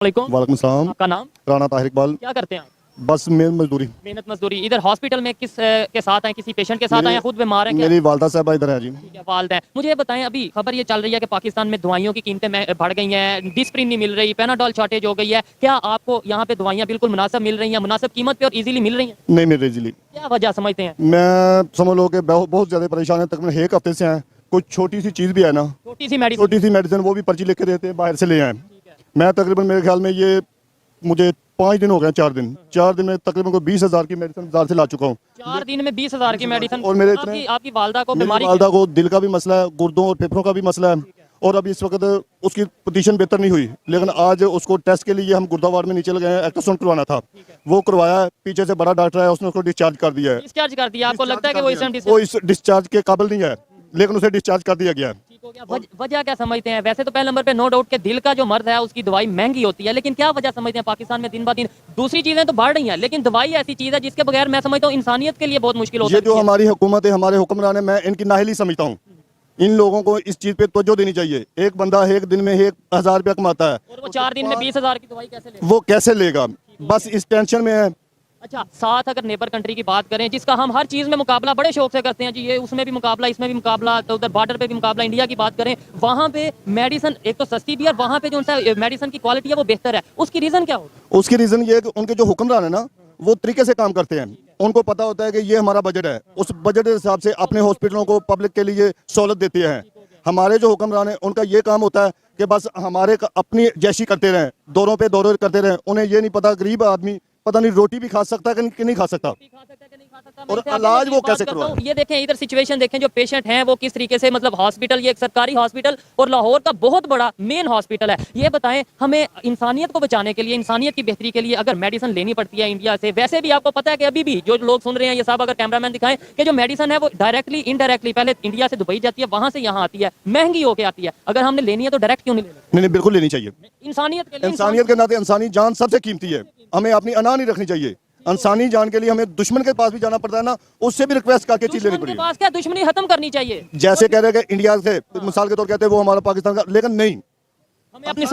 वालेकुम सलाम। आपका नाम? राणा ताहिर इकबाल। क्या करते हैं आप? बस मजदूरी। मेहनत मजदूरी। इधर हॉस्पिटल में किस के साथ हैं? किसी पेशेंट के साथ हैं या खुद बीमार हैं? क्या मेरी वालदा साहबा इधर है जी। ठीक है, वालदा है। मुझे ये बताएं, अभी खबर ये चल रही है कि पाकिस्तान में दवाइयों की कीमतें बढ़ गई हैं, डिस्प्रिन नहीं मिल रही, पैनाडोल शॉर्टेज हो गई है। क्या आपको यहाँ पे दवाइयाँ बिल्कुल मुनासिब मिल रही हैं, मुनासिब कीमत पे और इजीली मिल रही हैं? नहीं मिल रही जी। क्या वजह समझते हैं? मैं समझ लो कि बहुत ज़्यादा परेशान है। तकरीबन एक हफ्ते से हैं। कुछ छोटी सी चीज़ भी है ना, छोटी सी मेडिसिन। छोटी सी मेडिसिन, वो भी पर्ची लिख के देते हैं, बाहर से ले आए। मैं तकरीबन मेरे ख्याल में ये मुझे 5 दिन हो गए, 4 दिन में तकरीबन को 20,000 की मेडिसिन बाजार से ला चुका हूँ। 4 दिन में 20,000 की मेडिसिन। और मेरे आपकी वालदा को मेरी बीमारी वालदा को दिल का भी मसला है, गुर्दों और फेफड़ों का भी मसला है। और अभी इस वक्त उसकी पोजीशन बेहतर नहीं हुई, लेकिन आज उसको टेस्ट के लिए हम गुर्दा वार्ड में नीचे लगे हैं। अल्ट्रासाउंड करवाना था, वो करवाया है। पीछे से बड़ा डॉक्टर है, उसने उसको डिस्चार्ज कर दिया है। डिस्चार्ज कर दिया? आपको लगता है कि वो इस डिस्चार्ज के काबिल नहीं है, लेकिन उसे डिस्चार्ज कर दिया गया है। वजह क्या समझते हैं? वैसे तो पहले नंबर पे नो डाउट के दिल का जो मर्ज है उसकी दवाई महंगी होती है, लेकिन क्या वजह समझते हैं पाकिस्तान में दिन ब दिन दूसरी चीजें तो बढ़ रही हैं, लेकिन दवाई ऐसी चीज है जिसके बगैर मैं समझता हूँ इंसानियत के लिए बहुत मुश्किल होता है। ये जो हमारी हुकूमत है, हमारे हुक्मरान है, मैं इनकी नाहिली समझता हूँ। इन लोगों को इस चीज पे तवज्जो देनी चाहिए। एक बंदा एक दिन में 1,000 रुपया कमाता है, और वो 4 दिन में 20,000 की दवाई कैसे लेगा? वो कैसे लेगा? बस इस टेंशन में है। अच्छा, साथ अगर नेबर कंट्री की बात करें जिसका हम हर चीज में मुकाबला बड़े शौक से करते हैं जी, ये उसमें भी मुकाबला, इसमें भी मुकाबला, तो उधर बॉर्डर पे भी मुकाबला, इंडिया की बात करें, वहाँ पे मेडिसिन एक तो सस्ती भी है और वहाँ पे जो मेडिसिन की क्वालिटी है वो बेहतर है। उसकी रीजन क्या होगा? उसकी रीजन ये है कि उनके जो हुक्मरान है ना, वो तरीके से काम करते हैं। उनको पता होता है कि ये हमारा बजट है, उस बजट के हिसाब से अपने हॉस्पिटलों को पब्लिक के लिए सहूलत देते हैं। हमारे जो हुक्मरान है उनका ये काम होता है कि बस हमारे अपनी जैशी करते रहें, दौरों पे दौरे करते रहें। उन्हें ये नहीं पता गरीब आदमी पता नहीं रोटी भी खा सकता है कि नहीं खा सकता, और इलाज वो कैसे करवाए। ये देखें, इधर सिचुएशन देखें, जो पेशेंट हैं वो किस तरीके से, मतलब हॉस्पिटल, ये एक सरकारी हॉस्पिटल और लाहौर का बहुत बड़ा मेन हॉस्पिटल है। ये बताएं, हमें इंसानियत को बचाने के लिए, इंसानियत की बेहतरी के लिए अगर मेडिसिन लेनी पड़ती है इंडिया से, वैसे भी आपको पता है कि अभी भी जो लोग सुन रहे हैं, ये साहब अगर कैमरामैन दिखाएं कि जो मेडिसिन है वो डायरेक्टली इनडायरेक्टली पहले इंडिया से दुबई जाती है, वहां से यहाँ आती है, महंगी होकर आती है। अगर हमने लेनी है तो डायरेक्ट क्यों नहीं लेनी? नहीं, बिल्कुल लेनी चाहिए। इंसानियत के नाते इंसानी जान सबसे कीमती है, हमें अपनी अना नहीं रखनी चाहिए। इंसानी जान के लिए हमें दुश्मन के पास भी जाना पड़ता है ना, उससे भी रिक्वेस्ट करके चीज लेनी पड़ेगी। पास क्या दुश्मनी खत्म करनी चाहिए? जैसे कह रहे हैं कि इंडिया से मिसाल के तौर कहते हैं वो हमारा पाकिस्तान का, लेकिन नहीं, हमें अपनी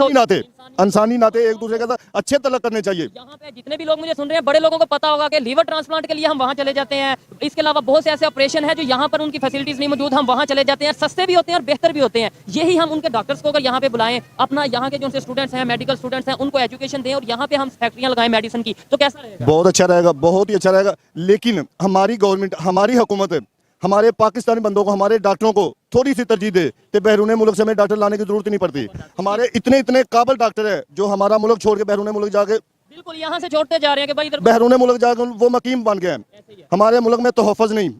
इंसानी नाते एक दूसरे के साथ अच्छे तलक करने चाहिए। यहाँ पे जितने भी लोग मुझे सुन रहे हैं, बड़े लोगों को पता होगा कि लीवर ट्रांसप्लांट के लिए हम वहाँ चले जाते हैं। इसके अलावा बहुत से ऐसे ऑपरेशन है जो यहाँ पर उनकी फैसिलिटीज नहीं मौजूद, हम वहाँ चले जाते हैं, सस्ते भी होते हैं और बेहतर भी होते हैं। यही हम उनके डॉक्टर्स को अगर यहाँ पे बुलाएं, अपना यहाँ के जो स्टूडेंट्स हैं, मेडिकल स्टूडेंट्स हैं, उनको एजुकेशन दें और यहाँ पे हम फैक्ट्रियाँ लगाएं मेडिसिन की, तो कैसा रहेगा? बहुत अच्छा रहेगा, बहुत ही अच्छा रहेगा। लेकिन हमारी गवर्नमेंट, हमारी हुकूमत हमारे पाकिस्तानी बंदों को, हमारे डॉक्टरों को थोड़ी सी तरजीह दे तो बैरून मुल्क से हमें डॉक्टर लाने की जरूरत नहीं पड़ती। हमारे इतने इतने काबिल डॉक्टर है जो हमारा मुल्क छोड़ के बैरून मुल्क जाके, बिल्कुल यहाँ से छोड़ते जा रहे हैं कि भाई इधर बैरून मुल्क जाकर वो मकीम बन गए हैं। हमारे मुल्क में तोहफ़्ज़ नहीं,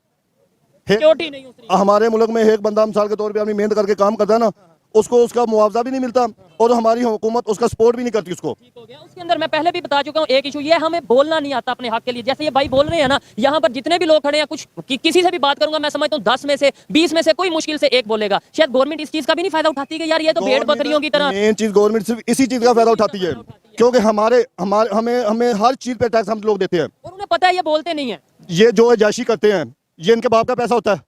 सिक्योरिटी नहीं। हमारे मुल्क में एक बंदा मिसाल के तौर पे अपनी मेहनत करके काम करता है ना, उसको उसका मुआवजा भी नहीं मिलता और हमारी हुकूमत उसका सपोर्ट भी नहीं करती उसको। उसके अंदर मैं पहले भी बता चुका हूँ, एक इशू ये हमें बोलना नहीं आता अपने हक के लिए। जैसे ये भाई बोल रहे हैं ना, यहाँ पर जितने भी लोग खड़े हैं, कुछ किसी से भी बात करूंगा, मैं समझता हूँ 10 में से 20 में से कोई मुश्किल से एक बोलेगा। शायद गवर्नमेंट इस चीज का भी नहीं फायदा उठाती कि यार ये तो भेड़ बकरियों की तरह। मेन चीज गवर्नमेंट सिर्फ इसी चीज का फायदा उठाती है, क्योंकि हमें हर चीज पे टैक्स हम लोग देते हैं और उन्हें पता है ये बोलते नहीं है। ये जो जायशी करते हैं ये इनके बाप का पैसा होता है,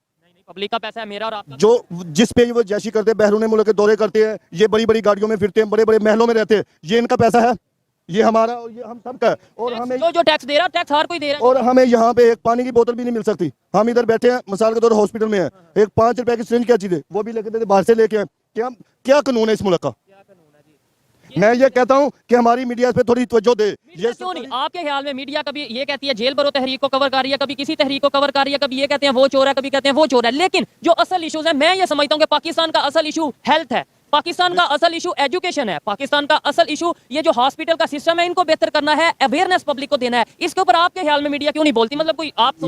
पब्लिक का पैसा है, मेरा और आपका। जो जिस पे वो जैसी करते हैं, बैरून मुल्क के दौरे करते हैं, ये बड़ी बड़ी गाड़ियों में फिरते हैं, बड़े बड़े महलों में रहते हैं, ये इनका पैसा है, ये हमारा और ये हम सबका है। और हमें जो टैक्स दे रहा है, टैक्स हर कोई दे रहा है। और हमें यहाँ पे एक पानी की बोतल भी नहीं मिल सकती। हम इधर बैठे हैं, मिसाल के तौर हॉस्पिटल में है, एक 5 रुपए की सिरिंज क्या चीज है, वो भी लेके देते, बाहर से लेके आए। क्या कानून है इस मुल्क का? मैं ये कहता हूँ कि हमारी मीडिया इस पे थोड़ी तवज्जो दे। ये क्यों नहीं? आपके ख्याल में मीडिया कभी ये कहती है जेल भरो तहरीक को कवर कर रही है, कभी किसी तहरीक को कवर कर रही है, कभी ये कहते हैं वो चोर है, कभी कहते हैं वो चोर है, लेकिन जो असल इशूज है, मैं ये समझता हूँ कि पाकिस्तान का असल इशू हेल्थ है, पाकिस्तान का असल इशू एजुकेशन है, पाकिस्तान का असल इशू ये जो हॉस्पिटल का सिस्टम है, इनको बेहतर करना है, अवेयरनेस पब्लिक को देना है। इसके ऊपर आपके ख्याल में मीडिया क्यों नहीं बोलती? मतलब कोई आप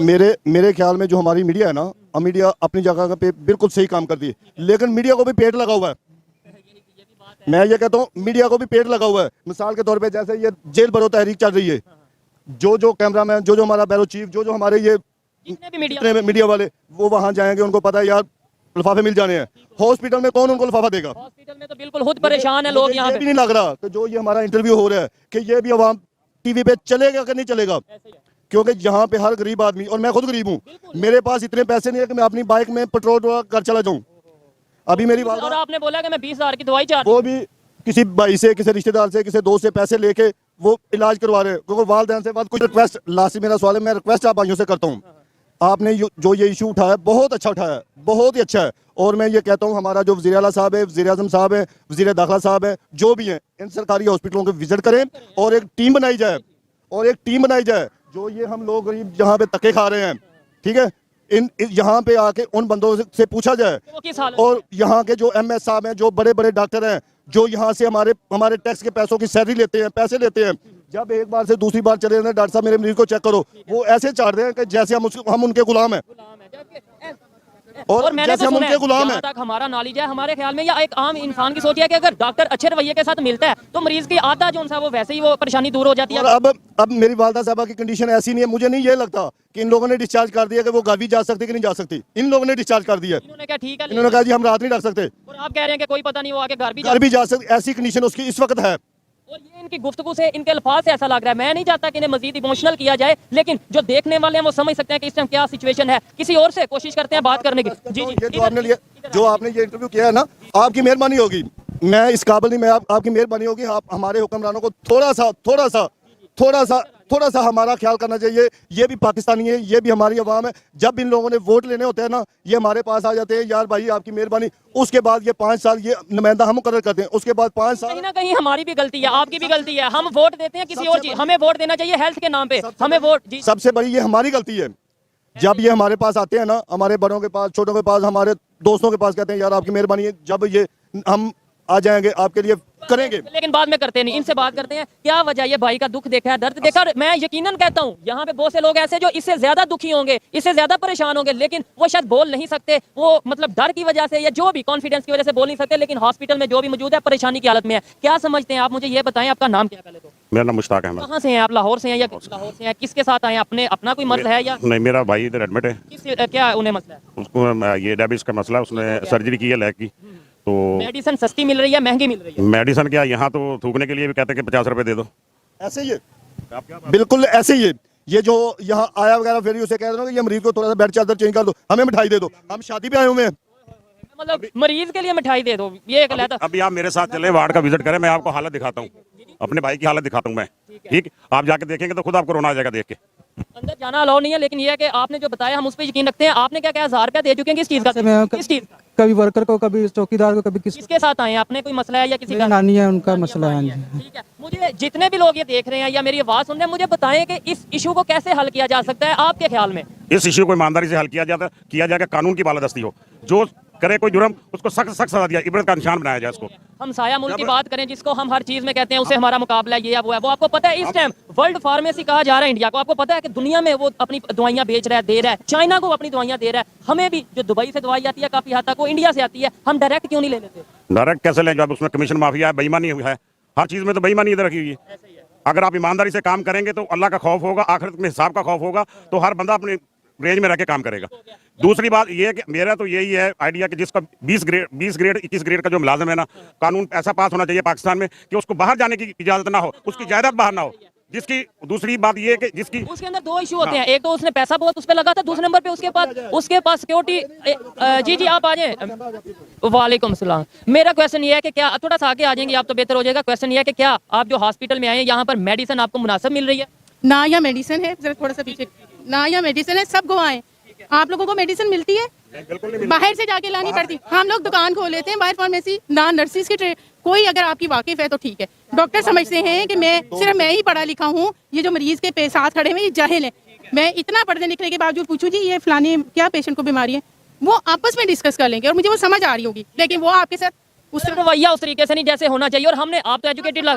मेरे ख्याल में जो हमारी मीडिया है ना, मीडिया अपनी जगह पे बिल्कुल सही काम करती है, लेकिन मीडिया को भी पेट लगा हुआ है। मैं ये कहता हूँ मीडिया को भी पेट लगा हुआ है। मिसाल के तौर पे जैसे ये जेल भरो तहरीक चल रही है, जो कैमरामैन, जो हमारा बैरो चीफ, जो हमारे ये मीडिया वाले, वो वहाँ जाएंगे, उनको पता है यार लिफाफे मिल जाने हैं। हॉस्पिटल में कौन उनको लिफाफा देगा? हॉस्पिटल में तो बिल्कुल खुद परेशान है लोग। यहाँ भी नहीं लग रहा कि जो ये हमारा इंटरव्यू हो रहा है कि ये भी अवाम टीवी पे चलेगा कि नहीं चलेगा, क्योंकि यहाँ पे हर गरीब आदमी, और मैं खुद गरीब हूँ, मेरे पास इतने पैसे नहीं है कि मैं अपनी बाइक में पेट्रोल कर चला जाऊँ। अभी मेरी बात, और आपने बोला कि मैं 20,000 की दवाई चाह, वो भी किसी भाई से, किसी रिश्तेदार से, किसी दोस्त से पैसे लेके वो इलाज करवा रहे हैं, क्योंकि वालदैन से बाद कुछ रिक्वेस्ट, लास्ट मेरा सवाल है, मैं रिक्वेस्ट आप भाइयों से करता हूँ, आपने जो ये इशू उठाया बहुत अच्छा उठाया, बहुत ही अच्छा है। और मैं ये कहता हूँ हमारा जो वज़ीर आला साहब है, वज़ीर आज़म साहब है, वज़ीर दाखिला साहब है, जो भी हैं, इन सरकारी हॉस्पिटलों को विजिट करें और एक टीम बनाई जाए, जो ये हम लोग गरीब जहाँ पे धक्के खा रहे हैं, ठीक है, यहाँ पे आके उन बंदों से पूछा जाए। और यहाँ के जो MS साहब हैं, जो बड़े बड़े डॉक्टर हैं, जो यहाँ से हमारे टैक्स के पैसों की सैलरी लेते हैं, पैसे लेते हैं, जब एक बार से दूसरी बार चले जाते, डॉक्टर साहब मेरे मरीज को चेक करो, वो ऐसे चाट रहे हैं कि जैसे हम उनके गुलाम हैं, और मैंने जैसे हम उनके गुलाम हैं। तक हमारा नॉलेज है, हमारे ख्याल में या एक आम इंसान की सोच है कि अगर डॉक्टर अच्छे रवैये के साथ मिलता है तो मरीज की आधा जो सा वो वैसे ही वो परेशानी दूर हो जाती है। और अब मेरी वालदा साहबा की कंडीशन ऐसी नहीं है, मुझे नहीं ये लगता कि इन लोगों ने डिस्चार्ज कर दिया कि वो घर भी जा सकती कि नहीं जा सकती। इन लोगों ने डिस्चार्ज कर दिया, इन्होंने कहा ठीक है, इन्होंने कहा जी हम रात नहीं रख सकते, और आप कह रहे हैं कि कोई पता नहीं वो आके घर भी जा सकते, ऐसी कंडीशन उसकी इस वक्त है। और ये इनकी गुफ्तगू से, इनके अल्फाज से ऐसा लग रहा है, मैं नहीं चाहता कि इन्हें मजीद इमोशनल किया जाए, लेकिन जो देखने वाले हैं वो समझ सकते हैं कि इस टाइम क्या सिचुएशन है। किसी और से कोशिश करते हैं बात करने की। जी जी, जो आपने ये इंटरव्यू किया है ना, आपकी मेहरबानी होगी, मैं इस काबिल नहीं, मैं आपकी मेहरबानी होगी, आप हमारे हुक्मरानों को थोड़ा सा हमारा ख्याल करना चाहिए। ये भी पाकिस्तानी है, ये भी हमारी अवाम है। जब इन लोगों ने वोट लेने होते हैं ना, ये हमारे पास आ जाते हैं, यार भाई आपकी मेहरबानी, उसके बाद ये 5 साल ये नुमाइंदा हम मुकर्रर करते हैं, उसके बाद 5 साल कहीं ना कहीं हमारी भी गलती है, आपकी भी गलती है, हम वोट देते हैं किसी और चीज, हमें वोट देना चाहिए हेल्थ के नाम पे, हमें वोट। जी, सबसे बड़ी ये हमारी गलती है। जब ये हमारे पास आते हैं ना, हमारे बड़ों के पास, छोटों के पास, हमारे दोस्तों के पास, कहते हैं यार आपकी मेहरबानी है, जब ये हम आ जाएंगे आपके लिए करेंगे, लेकिन बाद में करते नहीं। इनसे बात करते हैं, क्या वजह, ये भाई का दुख देखा है, दर्द देखा। और मैं यकीनन कहता हूँ यहाँ पे बहुत से लोग ऐसे जो इससे ज्यादा दुखी होंगे, इससे ज्यादा परेशान होंगे, लेकिन वो शायद बोल नहीं सकते, वो मतलब डर की वजह से या जो भी कॉन्फिडेंस की वजह से बोल नहीं सकते, लेकिन हॉस्पिटल में जो भी मौजूद है परेशानी की हालत में है। क्या समझते हैं आप, मुझे ये बताएं, आपका नाम क्या? पहले तो मेरा नाम मुश्ताक अहमद। कहाँ से हैं आप? लाहौर से हैं या लाहौर से हैं? किसके साथ आए? अपना कोई मर्ज है या नहीं, मेरा भाई इधर एडमिट है। क्या उन्हें मसला है? उसको ये डायबिटीज का मसला है, उसने सर्जरी की है लेग की। तो मेडिसिन सस्ती मिल रही है, महंगी मिल रही है? मेडिसिन क्या, यहाँ तो थूकने के लिए भी कहते हैं कि 50 रुपए दे दो। ऐसे ही है, बिल्कुल ऐसे ही है। ये जो यहाँ आया वगैरह फिर उसे कह रहे हो कि ये मरीज को थोड़ा सा बेड चादर चेंज कर दो, हमें मिठाई दे दो, हम शादी पे आए हुए हैं, मतलब मरीज के लिए मिठाई दे दो, ये एक लहता। अभी आप मेरे साथ चले, वार्ड का विजिट करें, मैं आपको हालत दिखाता हूँ, अपने भाई की हालत दिखाता हूँ मैं, ठीक? आप जाके देखेंगे तो खुद आपको रोना आ जाएगा देख के। अंदर जाना अलाउ नहीं है, लेकिन ये है कि आपने जो बताया हम उस पर यकीन रखते हैं। आपने क्या कहा, 1000 रुपया दे चुके हैं, किस चीज का? किस चीज का? कभी वर्कर को, कभी चौकीदार को, कभी किसके साथ आए हैं? आपने कोई मसला है या किसी का? नानी है, उनका मसला है। ठीक है, मुझे जितने भी लोग ये देख रहे हैं या मेरी आवाज सुन रहे हैं, मुझे बताएं कि इस इशू को कैसे हल किया जा सकता है आपके ख्याल में? इस इश्यू को ईमानदारी से हल किया जाएगा, कानून की बालादस्ती हो, जो करे कोई जुर्म उसको सख्त सजा दिया, इबरत का निशान बनाया जाए उसको। हम साया मुल्क की बात करें, जिसको हम हर चीज में कहते हैं उससे हमारा मुकाबला ये है वो है, वो आपको पता है इस टाइम वर्ल्ड फार्मेसी कहा जा रहा है इंडिया को। आपको पता है कि दुनिया में वो अपनी दवाइयां बेच रहा है, दे रहा है, चाइना को अपनी दवाइयां दे रहा है। हमें भी जो दुबई से दवाई आती है काफी हद तक वो इंडिया से आती है, हम डायरेक्ट क्यों नहीं ले लेते? डायरेक्ट कैसे लें जब उसमें कमीशन माफिया है, बेईमानी है, हर चीज में तो बेईमानी इधर रखी हुई है। अगर आप ईमानदारी से काम करेंगे तो अल्लाह का खौफ होगा, आखिरत में हिसाब का खौफ होगा, तो हर बंदा अपने रेंज में रह के काम करेगा। दूसरी बात ये है कि मेरा तो यही है आइडिया कि जिसका 20 ग्रेड 21 ग्रेड का जो मुलाजिम है ना, कानून ऐसा पास होना चाहिए पाकिस्तान में कि उसको बाहर जाने की इजाजत ना हो, उसकी जायदाद बाहर ना हो। जिसकी दूसरी बात ये है कि जिसकी उसके अंदर दो इशू होते हैं, एक तो उसने पैसा बहुत उस पे लगा था, दूसरे नंबर पे उसके पास सिक्योरिटी। जी आप आ जाए। वालेकुम सलाम। मेरा क्वेश्चन ये है कि क्या, थोड़ा सा आगे आ जाएंगे आप तो बेहतर हो जाएगा। क्वेश्चन ये है कि क्या आप जो हॉस्पिटल में आए हैं यहाँ पर मेडिसिन आपको मुनासिब मिल रही है? ना या मेडिसिन है, जरा थोड़ा सा पीछे, ना या मेडिसिन है, सब गवाएं। आप लोगों को मेडिसिन मिलती है? बाहर से जाके लानी पड़ती। हम लोग दुकान खोल लेते हैं बाहर फार्मेसी, ना नर्सिस की कोई अगर आपकी वाकिफ है तो ठीक है। डॉक्टर समझते हैं कि सिर्फ मैं ही पढ़ा लिखा हूँ, ये जो मरीज के साथ खड़े हुए ये जाहिल है। मैं इतना पढ़ने लिखने के बावजूद पूछूं जी ये फलानी क्या पेशेंट को बीमारी है, वो आपस में डिस्कस कर लेंगे और मुझे वो समझ आ रही होगी, लेकिन वो आपके साथ उस रवैया उस तरीके से नहीं जैसे होना चाहिए। और हमने, आप तो एजुकेटेड,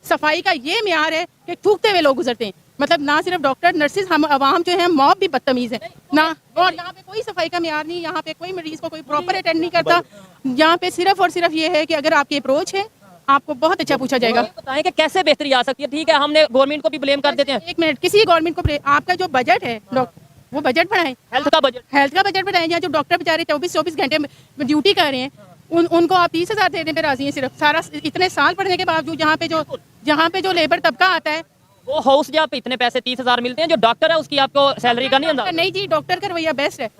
सफाई का ये म्यार है कि थूकते हुए लोग गुजरते हैं। मतलब ना सिर्फ डॉक्टर, नर्सिस, हम अवाम जो है मॉब भी बदतमीज है ना। और यहाँ पे कोई सफाई का म्यार नहीं, यहाँ पे कोई मरीज को कोई प्रॉपर अटेंड नहीं करता। यहाँ पे सिर्फ और सिर्फ ये है कि अगर आपकी अप्रोच है आपको बहुत अच्छा पूछा जाएगा। बताएं कि कैसे बेहतरी आ सकती है। ठीक है, हमने गवर्नमेंट को भी ब्लेम कर देते हैं। एक मिनट, किसी गवर्नमेंट को आपका जो बजट है वो बजट बढ़ाएं, हेल्थ का बजट बढ़ाएं। यहाँ जो डॉक्टर बेचारे 24-24 घंटे ड्यूटी कर रहे हैं, उनको आप 30,000 देने पे राजी हैं सिर्फ। सारा इतने साल पढ़ने के बावजूद जहाँ पे जो लेबर तबका आता है, वो हाउस जहाँ पे इतने पैसे 30,000 मिलते हैं, जो डॉक्टर है उसकी आपको सैलरी का नहीं अंदाजा? नहीं जी, डॉक्टर का रवैया बेस्ट है।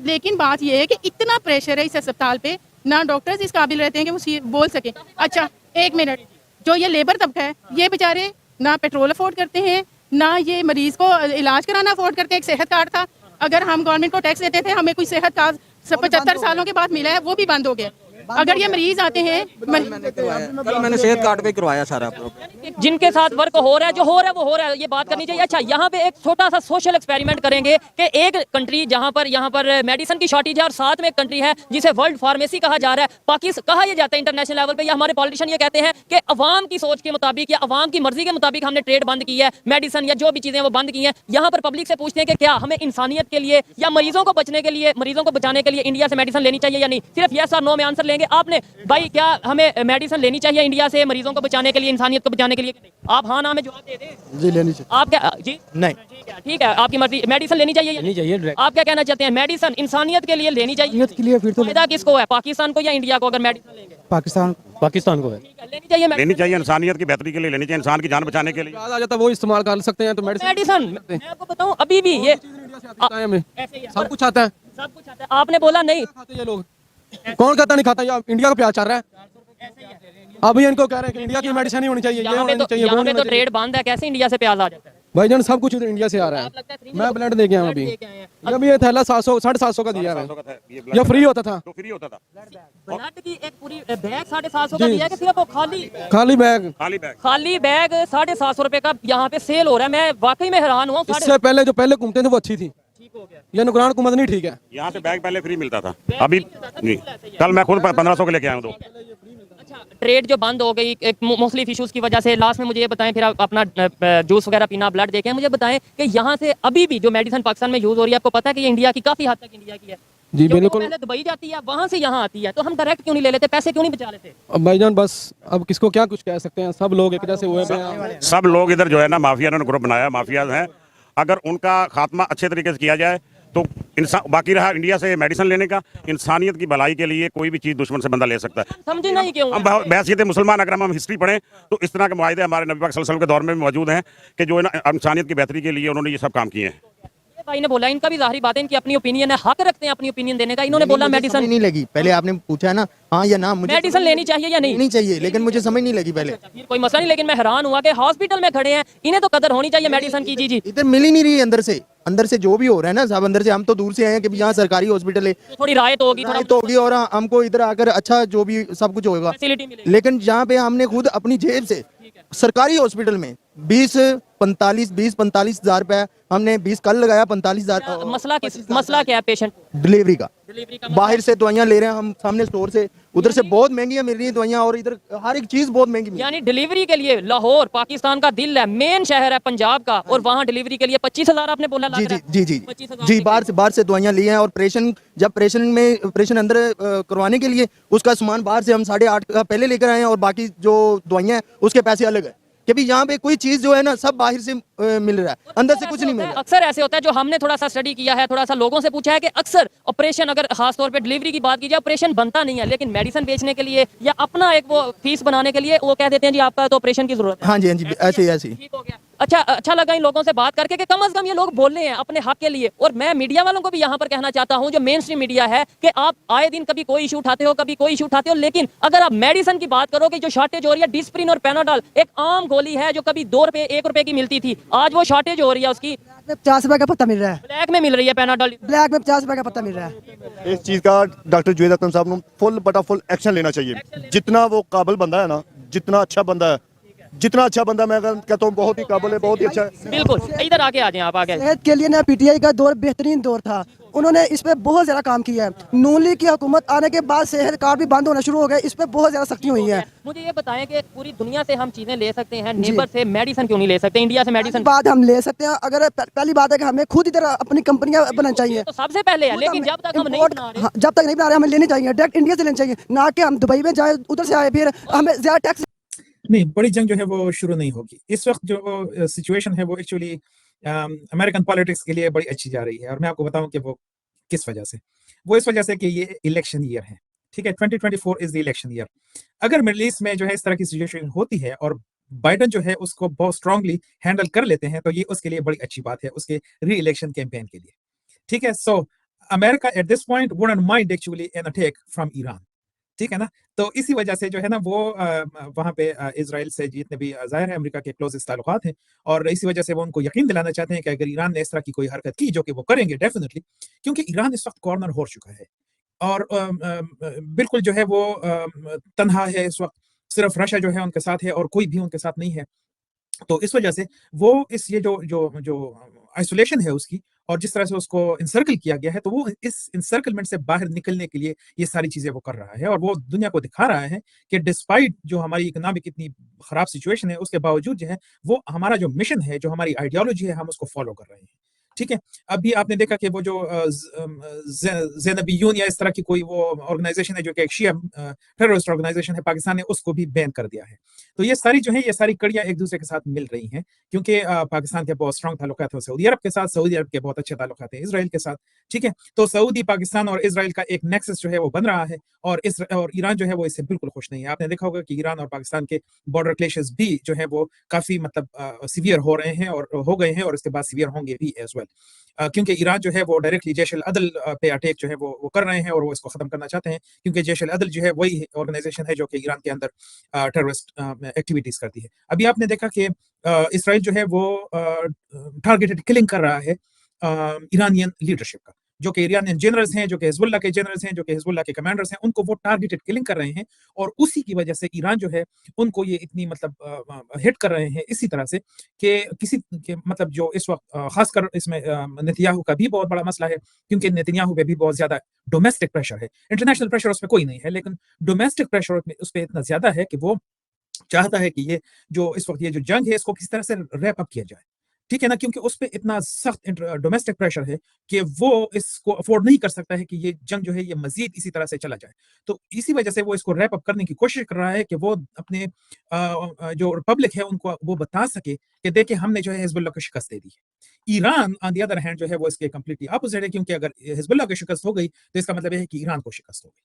लेकिन बात यह है कि इतना प्रेशर है इस अस्पताल पे, ना डॉक्टर्स इस काबिल रहते हैं कि वो बोल सके। अच्छा एक मिनट, जो ये लेबर तबका है, ये बेचारे ना पेट्रोल अफोर्ड करते हैं, ना ये मरीज को इलाज कराना अफोर्ड करते हैं। एक सेहत कार्ड था, अगर हम गवर्नमेंट को टैक्स देते थे, हमें कोई सेहत कार्ड 75 सालों के बाद मिला है, वो भी बंद हो गया। अगर ये मरीज आते हैं, कल मैंने सेहत कार्ड पे करवाया सारा। जिनके साथ वर्क हो रहा है, जो हो रहा है वो हो रहा है, ये बात करनी चाहिए। अच्छा, यहाँ पे एक छोटा सा सोशल एक्सपेरिमेंट करेंगे कि एक कंट्री जहाँ पर मेडिसिन की शॉर्टेज है और साथ में एक कंट्री है जिसे वर्ल्ड फार्मेसी कहा जा रहा है, पाकिस्तान कहा यह जाता है इंटरनेशनल लेवल पे, या हमारे पॉलिटिशियन ये कहते हैं कि अवाम की सोच के मुताबिक या अवाम की मर्जी के मुताबिक हमने ट्रेड बंद की है, मेडिसिन या जो भी चीजें वो बंद की हैं। यहाँ पर पब्लिक से पूछते हैं कि क्या हमें इंसानियत के लिए या मरीजों को बचने के लिए, मरीजों को बचाने के लिए इंडिया से मेडिसिन लेनी चाहिए या नहीं? सिर्फ यस और नो में आंसर लेंगे। आपने भाई क्या हमें मेडिसिन लेनी चाहिए इंडिया से मरीजों को बचाने के लिए, इंसानियत को बचाने के लिए? आप हाँ ना में जवाब दे दें। जी लेनी चाहिए। आप क्या जी? नहीं, ठीक है, आपकी मर्जी। मेडिसिन लेनी चाहिए या नहीं चाहिए। आप क्या कहना चाहते हैं? मेडिसिन इंसानियत के लिए लेनी चाहिए के लिए फिर तो फायदा किसको है, पाकिस्तान को या इंडिया को? अगर मेडिसिन लेंगे पाकिस्तान पाकिस्तान को है। लेनी चाहिए लेनी चाहिए, इंसानियत की बेहतरी के लिए लेनी चाहिए, इंसान की जान बचाने के लिए। आ जाता वो इस्तेमाल कर सकते हैं तो मेडिसिन। मैं आपको बताऊं अभी भी ये हमें ऐसे ही है। सब कुछ आता है। सब कुछ आता है। आपने बोला नहीं, खाते ये लोग, कौन कहता नहीं खाता? ये इंडिया का प्याज चल रहा है। अभी इनको कह रहे हैं कि इंडिया की मेडिसिन ही होनी चाहिए, ये यहाँ पे होनी चाहिए, वो यहाँ पे होनी तो चाहिए। ट्रेड बंद है, कैसे इंडिया से प्याज आ जाता है? भाईजान सब कुछ इधर इंडिया से आ रहा आप लगता है है। फ्री मैं में ब्लड दे के आया हूं अभी। लेके आए हैं। जब ये थैला 700 750 का दिया है, ये फ्री होता था। तो फ्री होता था, ब्लड की एक पूरी बैग 750 का दिया है कि सिर्फ वो खाली खाली बैग। खाली बैग। खाली बैग 750 रुपए का यहाँ पे सेल हो रहा है। मैं वाकई में हैरान हुआ। इससे पहले जो पहले घूमते थे वो अच्छी थी, ठीक हो गया। ये नुकरान हुकूमत नहीं ठीक है। यहाँ से बैग पहले फ्री मिलता था, अभी नहीं। कल मैं खुद 1500 के लेके आया हूँ दो। अच्छा, ट्रेड जो बंद हो गई मोस्टली इश्यूज की वजह से, लास्ट में मुझे ये बताएं, फिर आप अपना जूस वगैरह पीना, ब्लड देखें, मुझे बताएं कि यहाँ से अभी भी जो मेडिसिन पाकिस्तान में यूज हो रही है, आपको पता है कि ये इंडिया की काफी हद तक इंडिया की है? जी क्योंकि वो बिल्कुल। पहले दुबई जाती है, वहां से यहाँ आती है, तो हम डायरेक्ट क्यों नहीं ले लेते? पैसे क्यों नहीं बचा लेते? अब भाईजान बस अब किसको क्या कुछ कह सकते हैं, सब लोग एक जैसे हुए हैं। सब लोग इधर जो है ना माफिया ने ग्रुप बनाया, माफिया हैं। अगर उनका खात्मा अच्छे तरीके से किया जाए तो इंसान, बाकी रहा इंडिया से मेडिसिन लेने का, इंसानियत की भलाई के लिए कोई भी चीज़ दुश्मन से बंदा ले सकता है। समझे नहीं क्यों? हम बहस ये थे मुसलमान, अगर हम हिस्ट्री पढ़ें तो इस तरह के मुआहदे हमारे नबी पाक सल्लल्लाहु अलैहि वसल्लम के दौर में भी मौजूद हैं कि जो है ना इंसानियत की बेहतरी के लिए उन्होंने ये सब काम किए हैं। ये भाई ने बोला, इनका भी जाहिर बात है, इनकी अपनी ओपिनियन है, हक रखते हैं अपनी ओपिनियन देने का। इन्होंने बोला मेडिसिन नहीं लगी। पहले आपने पूछा है ना हाँ या ना, मुझे मेडिसिन लेनी चाहिए या नहीं? नहीं चाहिए, लेकिन मुझे समझ नहीं लगी पहले। फिर कोई मसला नहीं, लेकिन मैं हैरान हुआ कि हॉस्पिटल में खड़े हैं, इन्हें तो कदर होनी चाहिए मेडिसिन की। जी जी, इधर मिल ही नहीं रही अंदर से जो भी हो रहा है ना साहब, अंदर से हम तो दूर से आए हैं कि यहाँ सरकारी हॉस्पिटल है, थोड़ी राहत होगी, थोड़ा तो होगी और हमको इधर आकर अच्छा जो भी सब कुछ होगा। फैसिलिटी मिलेगी। लेकिन जहाँ पे हमने खुद अपनी जेब से सरकारी हॉस्पिटल में 20-45 हज़ार रुपया हमने 20 कल लगाया, 45,000। मसला क्या है पेशेंट? डिलीवरी का डिलीवरी का बाहर से दवाइयाँ ले रहे हैं हम सामने स्टोर से, उधर से बहुत महंगी मिल रही है दवाइयाँ, और इधर हर एक चीज बहुत महंगी मिल रही है। यानी डिलीवरी के लिए लाहौर पाकिस्तान का दिल है, मेन शहर है पंजाब का, और वहाँ डिलीवरी के लिए 25,000 आपने बोला जी लग जी रहा है? जी जी 25,000 जी बाहर से दवाइयाँ ली हैं, और ऑपरेशन अंदर करवाने के लिए उसका सामान बाहर से हम 8.5 का पहले लेकर आए हैं, और बाकी जो दवाइयाँ हैं उसके पैसे अलग है, क्योंकि यहाँ पे कोई चीज जो है ना सब बाहर से मिल रहा है, अंदर से कुछ नहीं मिल रहा। अक्सर ऐसे होता है, जो हमने थोड़ा सा स्टडी किया है, थोड़ा सा लोगों से पूछा है कि अक्सर ऑपरेशन, अगर खास तौर पे डिलीवरी की बात की जाए, ऑपरेशन बनता नहीं है, लेकिन मेडिसिन बेचने के लिए या अपना एक वो फीस बनाने के लिए वो कह देते हैं जी आपका तो ऑपरेशन की जरूरत है। हाँ जी ऐसे ही ठीक हो गया। अच्छा लगा इन लोगों से बात करके कि कम से कम ये लोग बोल रहे हैं अपने हक के लिए। और मैं मीडिया वालों को भी यहाँ पर कहना चाहता हूँ, जो मेन स्ट्रीम मीडिया है, कि आप आए दिन कभी कोई इशू उठाते हो, कभी कोई इशू उठाते हो, लेकिन अगर आप मेडिसिन की बात करोगे, जो शॉर्टेज हो रही है, डिस्प्रिन और पेनाडॉल एक आम गोली है जो कभी 2 रुपए 1 रुपए की मिलती थी, आज वो शॉर्टेज हो रही है, उसकी 50 रुपए का पत्ता मिल रहा है, ब्लैक में मिल रही है पेनाडॉल। ब्लैक में 50 रुपए का पत्ता मिल रहा है। इस चीज़ का डॉक्टर जुवैद अख्तम साहब ने फुल एक्शन लेना चाहिए। जितना वो काबिल बंदा है ना, जितना अच्छा बंदा है, मैं कहता हूँ बहुत ही काबिल है, बहुत ही अच्छा है। बिल्कुल, इधर आके आ जाएं आप आगे। सेहत के लिए ना पीटीआई का दौर बेहतरीन दौर था, उन्होंने इस पे बहुत ज्यादा काम किया है। नून लीग की हुकूमत आने के बाद सेहत कार्ड भी बंद होना शुरू हो गए, इस पे बहुत ज्यादा सख्ती हुई है। मुझे ये बताएं कि पूरी दुनिया से हम चीजें ले सकते हैं, नेबर से मेडिसिन क्यों नहीं ले सकते? इंडिया से मेडिसिन बात हम ले सकते हैं, अगर पहली बात है कि हमें खुद इधर अपनी कंपनियां बनानी चाहिए, तो सबसे पहले है, लेकिन जब तक हम नहीं import- बना रहे, हाँ, जब तक नहीं बना रहे हमें लेनी चाहिए, डायरेक्ट इंडिया से लेनी चाहिए, ना कि हम दुबई में जाए, उधर से आए, फिर हमें ज्यादा टैक्स। नहीं, बड़ी जंग जो है वो शुरू नहीं होगी। इस वक्त जो सिचुएशन है वो एक्चुअली अमेरिकन पॉलिटिक्स के लिए बड़ी अच्छी जा रही है, और मैं आपको बताऊं कि वो किस वजह से। वो इस वजह से कि ये इलेक्शन ईयर है, ठीक है, 2024 इज द इलेक्शन ईयर। अगर मिडल ईस्ट में जो है इस तरह की सिचुएशन होती है और बाइडन जो है उसको बहुत स्ट्रांगली हैंडल कर लेते हैं, तो ये उसके लिए बड़ी अच्छी बात है, उसके री इलेक्शन कैंपेन के लिए, ठीक है। So America at this point wouldn't mind actually an attack from Iran, ठीक है ना। तो इसी वजह से जो है ना वो वहाँ पे इजराइल से जितने भी ज़ाहिर है अमेरिका के क्लोजेस्ट ताल्लुकात हैं, और इसी वजह से वो उनको यकीन दिलाना चाहते हैं कि अगर ईरान ने इस तरह की कोई हरकत की, जो कि वो करेंगे डेफिनेटली, क्योंकि ईरान इस वक्त कॉर्नर हो चुका है और बिल्कुल जो है वो तन्हा है इस वक्त, सिर्फ रशिया जो है उनके साथ है और कोई भी उनके साथ नहीं है। तो इस वजह से वो इस ये जो जो जो आइसोलेशन है उसकी, और जिस तरह से उसको इंसर्कल किया गया है, तो वो इस इंसर्कलमेंट से बाहर निकलने के लिए ये सारी चीजें वो कर रहा है, और वो दुनिया को दिखा रहा है कि डिस्पाइट जो हमारी इकोनॉमिक इतनी खराब सिचुएशन है, उसके बावजूद जो है वो हमारा जो मिशन है, जो हमारी आइडियोलॉजी है, हम उसको फॉलो कर रहे हैं। ठीक है। अभी आपने देखा कि वो जो ज़ैनबियून या इस तरह की कोई वो ऑर्गेनाइजेशन है जो कि एक शिया टेररिस्ट ऑर्गेनाइजेशन है, पाकिस्तान ने उसको भी बैन कर दिया है। तो ये सारी जो है ये सारी कड़ियां एक दूसरे के साथ मिल रही हैं, क्योंकि पाकिस्तान के बहुत स्ट्रॉन्ग ताल्लुकात हैं सऊदी अरब के साथ, सऊदी अरब के बहुत अच्छे ताल्लुकात हैं इसराइल के साथ। ठीक है। तो सऊदी, पाकिस्तान और इसराइल का एक नेक्सस जो है वो बन रहा है, और ईरान जो है वो इससे बिल्कुल खुश नहीं है। आपने देखा होगा कि ईरान और पाकिस्तान के बॉर्डर क्लेशेस भी जो है वो काफी मतलब सीवियर हो रहे हैं और हो गए हैं, और इसके बाद सीवियर होंगे भी एज वेल, क्योंकि ईरान जो है वो डायरेक्टली जैश अल अदल पे अटैक जो है वो कर रहे हैं, और वो इसको खत्म करना चाहते हैं, क्योंकि जैश अल अदल जो है वही ऑर्गेनाइजेशन है जो कि ईरान के अंदर टेररिस्ट एक्टिविटीज करती है। अभी आपने देखा कि इसराइल जो है वो टारगेटेड किलिंग कर रहा है ईरानियन लीडरशिप का, जो कि ईरानियन जनरल्स हैं, जो कि हिजबुल्लाह के जनरल्स हैं, जो कि हिजबुल्लाह के कमांडर्स हैं, उनको वो टारगेटेड किलिंग कर रहे हैं, और उसी की वजह से ईरान जो है उनको ये इतनी मतलब हिट कर रहे हैं इसी तरह से कि किसी के मतलब जो इस वक्त खासकर इसमें नेतन्याहू का भी बहुत बड़ा मसला है, क्योंकि नेतन्याहू पे भी बहुत ज्यादा डोमेस्टिक प्रेशर है। इंटरनेशनल प्रेशर उस पर कोई नहीं है, लेकिन डोमेस्टिक प्रेशर उस पर इतना ज्यादा है कि वो चाहता है कि ये जो इस वक्त ये जो जंग है इसको किसी तरह से रैप अप किया जाए। ठीक है ना, क्योंकि उस पर इतना सख्त डोमेस्टिक प्रेशर है कि वो इसको अफोर्ड नहीं कर सकता है कि ये जंग जो है ये मजीद इसी तरह से चला जाए। तो इसी वजह से वो इसको रैप अप करने की कोशिश कर रहा है कि वो अपने जो रिपब्लिक है उनको वो बता सके कि देखिए हमने जो है हिजबुल्लाह को शिकस्त दे दी है। Iran on the other hand जो है वो इसके कंप्लीटली अपोजिट है, क्योंकि अगर हिजबुल्लाह को शिकस्त हो गई तो इसका मतलब है कि ईरान को शिकस्त हो गई।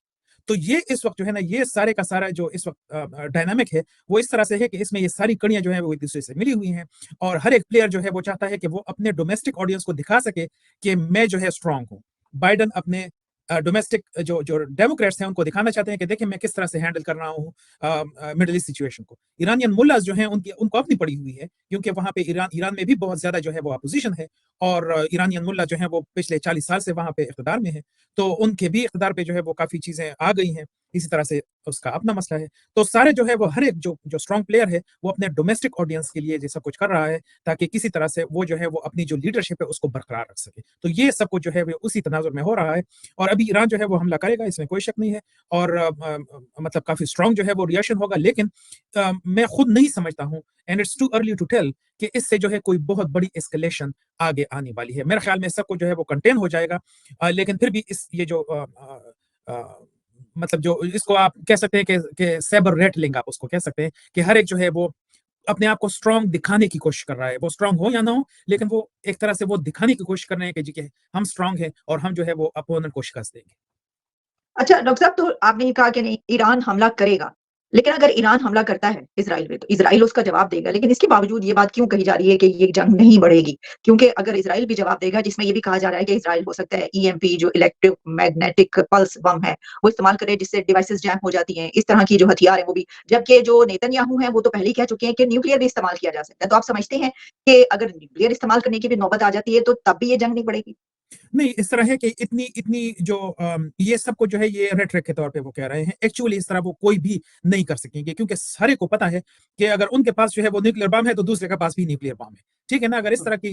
तो ये इस वक्त जो है ना ये सारे का सारा जो इस वक्त डायनामिक है वो इस तरह से है कि इसमें ये सारी कड़ियां जो है वो एक दूसरे से मिली हुई हैं, और हर एक प्लेयर जो है वो चाहता है कि वो अपने डोमेस्टिक ऑडियंस को दिखा सके कि मैं जो है स्ट्रांग हूँ। बाइडन अपने डोमेस्टिक जो जो डेमोक्रेट्स हैं उनको दिखाना चाहते हैं कि देखिए मैं किस तरह से हैंडल कर रहा हूँ मिडिल ईस्ट सिचुएशन को। ईरानियन मुल्लाज जो हैं उनको अपनी पड़ी हुई है, क्योंकि वहाँ पे ईरान में भी बहुत ज्यादा जो है वो अपोजिशन है, और ईरानियन मुल्ला जो है वो पिछले 40 साल से वहाँ पे इख्तिदार में है, तो उनके भी इख्तिदार पे जो है वो काफी चीजें आ गई हैं। इसी तरह से उसका अपना मसला है। तो सारे जो है वो हर एक जो स्ट्रॉन्ग प्लेयर है वो अपने डोमेस्टिक ऑडियंस के लिए ये सब कुछ कर रहा है, ताकि किसी तरह से वो जो है वो अपनी जो लीडरशिप है उसको बरकरार रख सके। तो ये सब कुछ जो है वो उसी तनाजुर में हो रहा है, और अभी ईरान जो है वो हमला करेगा, इसमें कोई शक नहीं है, और मतलब काफी स्ट्रॉन्ग जो है वो रिएक्शन होगा। लेकिन मैं खुद नहीं समझता हूँ, and it's too early to tell, कि इससे जो है कोई बहुत बड़ी एस्केलेशन आगे आने वाली है। मेरे ख्याल में सब कुछ जो है वो कंटेन हो जाएगा, लेकिन फिर भी इस ये जो मतलब जो इसको आप कह सकते हैं कि सैबर रेटलिंग, आप उसको कह सकते हैं कि हर एक जो है वो अपने आप को स्ट्रांग दिखाने की कोशिश कर रहा है, वो स्ट्रांग हो या ना हो, लेकिन वो एक तरह से वो दिखाने की कोशिश कर रहे हैं कि जी कि हम स्ट्रांग हैं और हम जो है वो अपोनेंट को शिकस्त देंगे। अच्छा डॉक्टर साहब, तो आपने ये कहा कि नहीं ईरान हमला करेगा, लेकिन अगर ईरान हमला करता है इजराइल पे तो इजराइल उसका जवाब देगा, लेकिन इसके बावजूद ये बात क्यों कही जा रही है कि ये जंग नहीं बढ़ेगी? क्योंकि अगर इजराइल भी जवाब देगा, जिसमें ये भी कहा जा रहा है कि इजराइल हो सकता है ईएमपी जो इलेक्ट्रिक मैग्नेटिक पल्स बम है वो इस्तेमाल करे, जिससे डिवाइसेस जैम हो जाती हैं, इस तरह की जो हथियार है वो भी, जबकि जो नेतन्याहू है वो तो पहले ही कह चुके हैं कि न्यूक्लियर भी इस्तेमाल किया जा सकता है। तो आप समझते हैं कि अगर न्यूक्लियर इस्तेमाल करने की भी नौबत आ जाती है तो तब भी ये जंग नहीं बढ़ेगी? नहीं, इस तरह है कि इतनी इतनी जो ये सब कुछ जो है ये रेटरिक के तौर पे वो कह रहे हैं, एक्चुअली इस तरह वो कोई भी नहीं कर सकेंगे, क्योंकि सारे को पता है कि अगर उनके पास जो है वो न्यूक्लियर बम है तो दूसरे के पास भी न्यूक्लियर बम है। ठीक है ना, अगर इस तरह की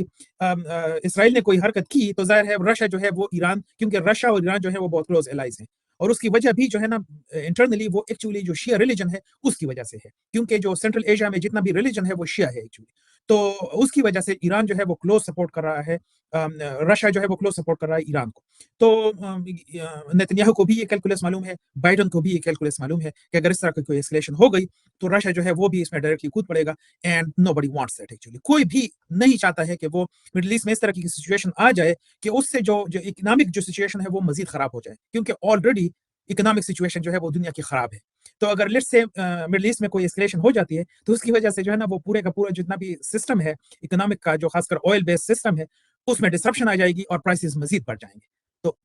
इसराइल ने कोई हरकत की तो जाहिर है रशिया जो है वो ईरान, क्योंकि रशिया और ईरान जो है वो बहुत क्लोज एलाइज हैं, और उसकी वजह भी जो है ना इंटरनली वो एक्चुअली जो शिया रिलीजन है उसकी वजह से है, क्योंकि जो सेंट्रल एशिया में जितना भी रिलीजन है वो शिया है एक्चुअली। तो उसकी वजह से ईरान जो है वो क्लोज सपोर्ट कर रहा है, रशिया जो है वो क्लोज सपोर्ट कर रहा है ईरान को। तो नेतन्याहू को भी ये कैलकुलस मालूम है, बाइडन को भी ये कैलकुलस मालूम है कि अगर इस तरह की कोई एस्केलेशन हो गई तो रशिया जो है वो भी इसमें डायरेक्टली कूद पड़ेगा, and nobody wants that actually. कोई भी नहीं चाहता है कि वो मिडिल ईस्ट में इस तरह की सिचुएशन आ जाए कि उससे जो इकोनॉमिक जो सिचुएशन है वो मजीद खराब हो जाए, क्योंकि ऑलरेडी इकोनॉमिक सिचुएशन जो है वो दुनिया की खराब है। तो अगर लेट्स से मिडिल ईस्ट में कोई एस्केलेशन हो जाती है तो उसकी वजह से जो है ना वो पूरे का पूरा जितना भी सिस्टम है इकोनॉमिक का, जो खासकर ऑयल बेस्ड सिस्टम है, उसमें डिसरप्शन आ जाएगी और प्राइसेस मजीद बढ़ जाएंगे। तो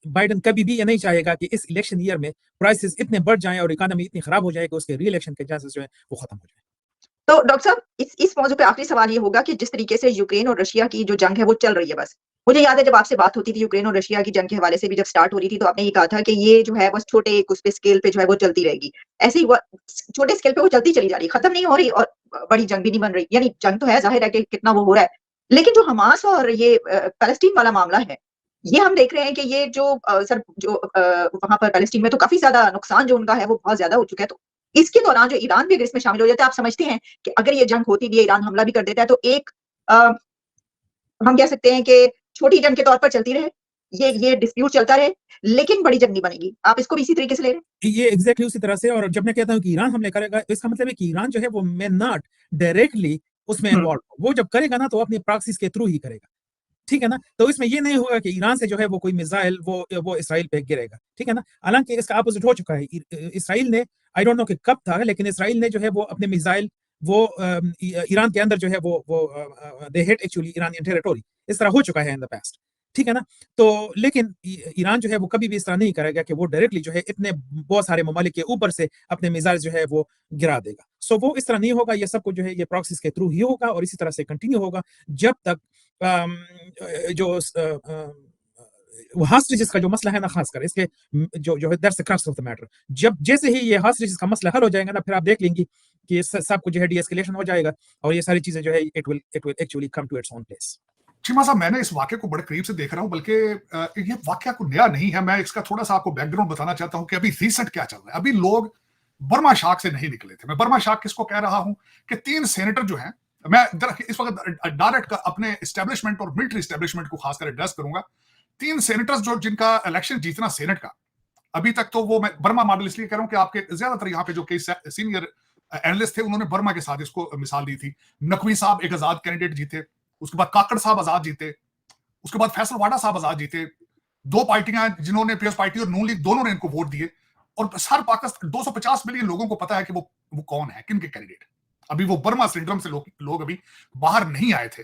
बाइडेन कभी भी ये नहीं चाहेगा कि इस इलेक्शन ईयर में प्राइसेस इतने बढ़ जाएं और इकोनॉमी इतनी खराब हो जाए कि उसके री इलेक्शन के चांसेस जो है वो खत्म हो जाए। तो डॉक्टर साहब इस मौजू पे आखिरी सवाल ये होगा कि जिस तरीके से यूक्रेन और रशिया की जो जंग है वो चल रही है, बस मुझे याद है जब आपसे बात होती थी यूक्रेन और रशिया की जंग के हवाले से भी जब स्टार्ट हो रही थी तो आपने ये कहा था कि ये जो है बस छोटे एक उस पे स्केल पे जो है वो चलती रहेगी। ऐसे ही छोटे स्केल पे वो चलती चली जा रही, खत्म नहीं हो रही और बड़ी जंग भी नहीं बन रही। यानी जंग तो है, जाहिर है कि कितना वो हो रहा है, लेकिन जो हमास और ये पैलेस्टीन वाला मामला है, ये हम देख रहे हैं कि ये जो सर जो वहां पर पैलेस्टीन में तो काफी ज्यादा नुकसान जो उनका है वो बहुत ज्यादा हो चुका है। तो इसके दौरान जो ईरान भी अगर इसमें शामिल हो जाता है, आप समझते हैं कि अगर ये जंग होती भी है, ईरान हमला भी कर देता है, तो एक हम कह सकते हैं कि छोटी जंग के तौर पर चलती रहे, ये डिस्प्यूट चलता रहे, लेकिन बड़ी जंग नहीं बनेगी। आप इसको भी इसी तरीके से ले रहे हैं? ये एग्जैक्टली उसी तरह से। और जब मैं कहता हूँ कि ईरान हमले करेगा, इसका मतलब है कि ईरान जो है वो मे नॉट डायरेक्टली उसमें इन्वॉल्व, वो जब करेगा ना तो अपनी प्रॉक्सीज के थ्रू ही करेगा, ठीक है ना। तो इसमें ये नहीं होगा कि ईरान से जो है वो कोई मिसाइल वो इसराइल पे गिरेगा, ठीक है ना। हालांकि इसका अपोजिट हो चुका है। इसराइल ने, आई डोंट नो कि कब था, लेकिन इसराइल ने जो है वो अपने मिसाइल वो ईरान के अंदर जो है वो दे हिट एक्चुअली ईरानियन टेरिटोरी, इस तरह हो चुका है इन द पास्ट, ठीक है ना। तो लेकिन ईरान जो है वो कभी भी इस तरह नहीं करेगा कि वो डायरेक्टली जो है इतने बहुत सारे ममालिक के ऊपर से अपने मिसाइल जो है वो गिरा देगा। सो वो इस तरह नहीं होगा, ये सब कुछ जो है ये प्रॉक्सीज के थ्रू ही होगा और इसी तरह से कंटिन्यू होगा जब तक जो हॉस्टेजेस का जो मसला है ना, खासकर इसके जो है that's the crux of the matter. जब जैसे ही ये हॉस्टेजेस का मसला हल हो जाएगा ना, फिर आप देख लेंगे कि सब कुछ जो है डीएस्केलेशन हो जाएगा और ये सारी चीजें जो है it will actually come to its own place. Cheema साहब, मैंने इस वाक्य को बड़े करीब से देख रहा हूं, बल्कि ये वाक्य को नया नहीं है। मैं इसका थोड़ा सा आपको बैकग्राउंड बताना चाहता हूं कि अभी रिसेंट क्या चल रहा है। अभी लोग बर्मा शाख से नहीं निकले थे। मैं बर्मा शाख किसको कह रहा हूं कि 3 सेनेटर जो हैं, मैं इस वक्त डायरेक्ट अपने एस्टेब्लिशमेंट और मिलिट्री एस्टेब्लिशमेंट को खासकर एड्रेस करूंगा। 3 सेनेटर्स जो जिनका इलेक्शन जीतना सेनेट का, अभी तक तो वो मैं बर्मा मॉडल इसलिए कह रहा हूं कि आपके ज्यादातर यहाँ पे जो कई सीनियर एनालिस्ट थे उन्होंने बर्मा के साथ इसको मिसाल दी थी। नकवी साहब एक आजाद कैंडिडेट जीते, उसके बाद काकड़ साहब आजाद जीते, उसके बाद फैसल वाडा साहब आजाद जीते। 2 पार्टियां जिन्होंने पीएस पार्टी और नून लीग दोनों ने इनको वोट दिए और हर पाकिस्तान 250 मिलियन लोगों को पता है कि वो कौन है, किन के कैंडिडेट। अभी वो बर्मा सिंड्रोम से लोग अभी बाहर नहीं आए थे